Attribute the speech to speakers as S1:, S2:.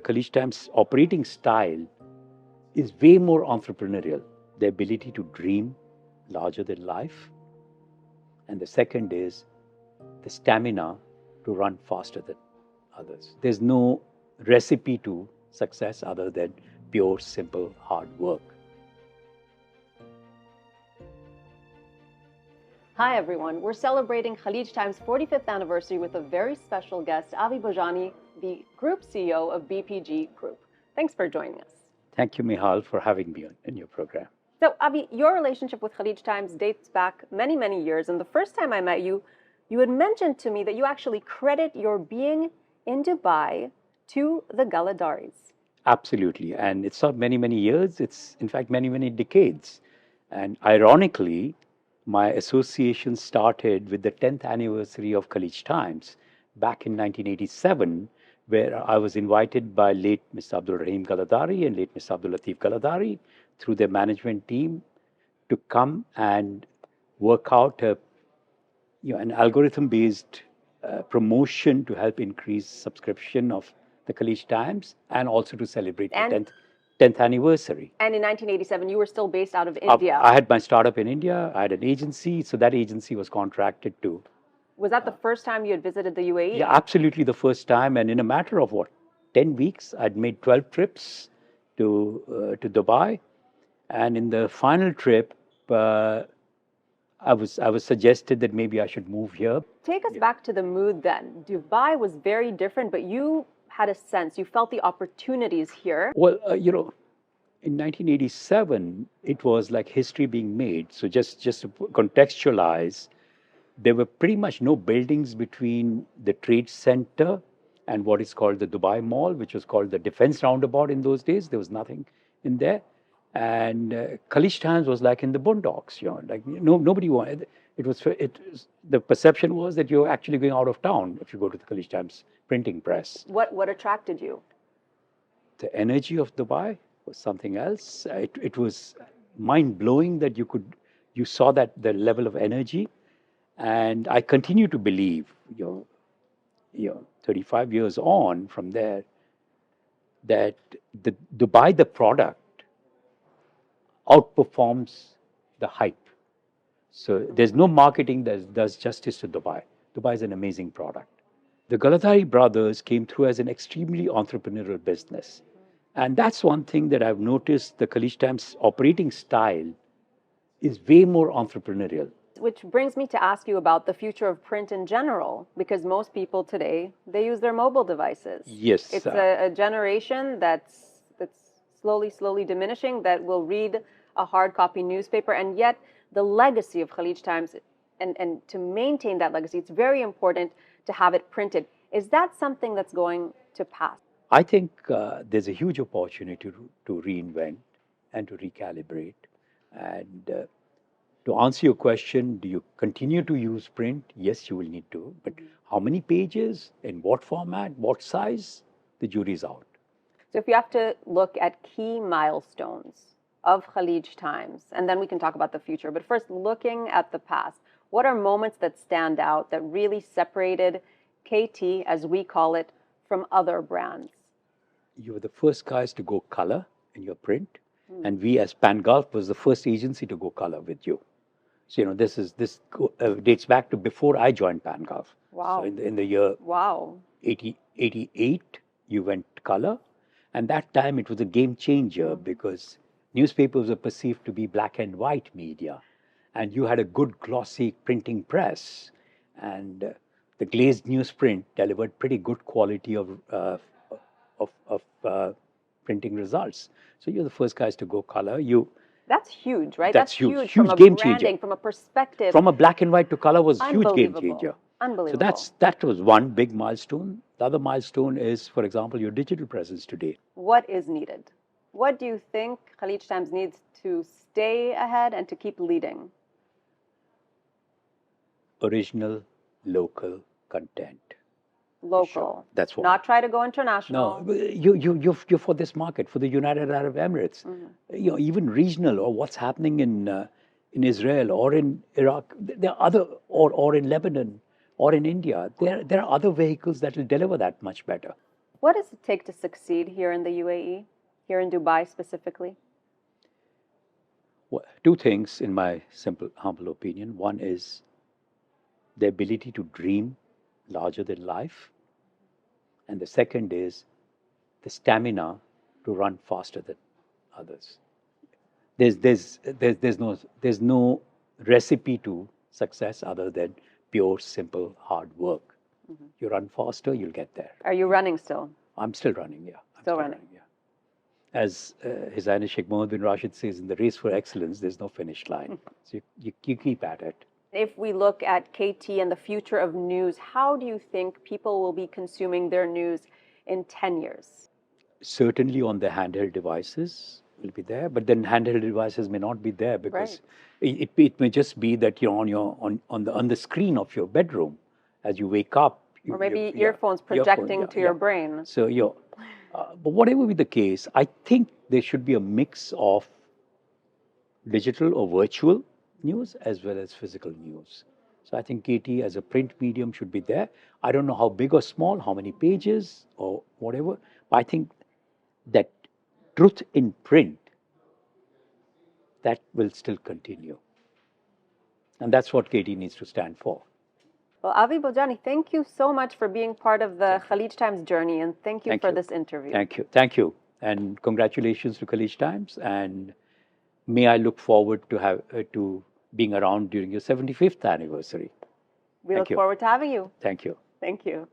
S1: Khaleej Times' operating style is way more entrepreneurial. The ability to dream larger than life. And the second is the stamina to run faster than others. There's no recipe to success other than pure, simple, hard work.
S2: Hi everyone, we're celebrating Khaleej Times' 45th anniversary with a very special guest, Avi Bhojani, the Group CEO of BPG Group. Thanks for joining us.
S1: Thank you, Mihal, for having me in your program.
S2: So Avi, your relationship with Khaleej Times dates back many, many years. And the first time I met you, you had mentioned to me that you actually credit your being in Dubai to the Galadaris.
S1: Absolutely. And it's not many, many years. It's, in fact, many, many decades. And ironically, my association started with the 10th anniversary of Khaleej Times back in 1987, where I was invited by late Mr. Abdul Rahim Galadari and late Mr. Abdul Latif Galadari through their management team to come and work out an algorithm-based promotion to help increase subscription of the Khaleej Times and also to celebrate the 10th anniversary.
S2: And in 1987, you were still based out of India.
S1: I had my startup in India. I had an agency. So that agency was contracted to.
S2: Was that the first time you had visited the UAE?
S1: Yeah, absolutely the first time. And in a matter of 10 weeks, I'd made 12 trips to Dubai. And in the final trip, I was suggested that maybe I should move here.
S2: Take us back to the mood then. Dubai was very different, but you had a sense, you felt the opportunities here.
S1: Well, in 1987, it was like history being made. So just to contextualize, there were pretty much no buildings between the trade center and what is called the Dubai Mall, which was called the Defense Roundabout in those days. There was nothing in there. And Khaleej Times was like in the boondocks, nobody wanted. The perception was that you're actually going out of town if you go to the Khaleej Times printing press.
S2: What attracted you?
S1: The energy of Dubai was something else. It was mind-blowing that you saw that the level of energy. And I continue to believe, 35 years on from there, that the Dubai, the product, outperforms the hype. So there's no marketing that does justice to Dubai. Dubai is an amazing product. The Galadari brothers came through as an extremely entrepreneurial business. And that's one thing that I've noticed. The Khaleej Times operating style is way more entrepreneurial.
S2: Which brings me to ask you about the future of print in general, because most people today, they use their mobile devices.
S1: Yes.
S2: It's a generation that's slowly diminishing, that will read a hard copy newspaper, and yet the legacy of Khaleej Times, and to maintain that legacy, it's very important to have it printed. Is that something that's going to pass?
S1: I think there's a huge opportunity to reinvent and to recalibrate. And to answer your question, do you continue to use print? Yes, you will need to. But how many pages, in what format, what size? The jury's out.
S2: So if you have to look at key milestones of Khaleej Times, and then we can talk about the future. But first, looking at the past, what are moments that stand out that really separated KT, as we call it, from other brands?
S1: You were the first guys to go color in your print. And we, as PanGulf, was the first agency to go color with you. So, this dates back to before I joined PanGulf.
S2: Wow.
S1: So in the year 88, you went color. And that time it was a game changer because newspapers were perceived to be black and white media. And you had a good glossy printing press. And the glazed newsprint delivered pretty good quality of printing results. So you're the first guys to go color.
S2: That's huge, right?
S1: That's huge.
S2: From a
S1: game
S2: branding,
S1: changer.
S2: from a perspective.
S1: From a black and white to color was a huge game changer.
S2: Unbelievable.
S1: So that was one big milestone. The other milestone is, for example, your digital presence today.
S2: What is needed? What do you think Khaleej Times needs to stay ahead and to keep leading?
S1: Original, local content.
S2: Local.
S1: Sure. That's what.
S2: Not try to go international.
S1: No, you're for this market, for the United Arab Emirates. Even regional, or what's happening in Israel or in Iraq. There are other, or in Lebanon or in India. There are other vehicles that will deliver that much better.
S2: What does it take to succeed here in the UAE, here in Dubai specifically?
S1: Well, two things, in my simple, humble opinion. One is the ability to dream larger than life, and the second is the stamina to run faster than others. There's no recipe to success other than pure, simple, hard work. You run faster, you'll get there.
S2: Are you running still?
S1: I'm still running, yeah. I'm
S2: Still running.
S1: yeah. As His Highness Sheikh Mohammed bin Rashid says, in the race for excellence, there's no finish line. So you keep at it.
S2: If we look at KT and the future of news, how do you think people will be consuming their news in 10 years?
S1: Certainly on the handheld devices will be there, but then handheld devices may not be there because it may just be that you're on the screen of your bedroom as you wake up.
S2: Or maybe earphones projecting to your brain.
S1: So but whatever be the case, I think there should be a mix of digital or virtual news as well as physical news. So I think KT as a print medium should be there. I don't know how big or small, how many pages or whatever, but I think that truth in print, that will still continue. And that's what KT needs to stand for.
S2: Well, Avi Bhojani, thank you so much for being part of the Khaleej Times journey, and thank you for this interview.
S1: Thank you. Thank you. And congratulations to Khaleej Times. And may I look forward to being around during your 75th anniversary.
S2: We look forward to having you.
S1: Thank you.
S2: Thank you.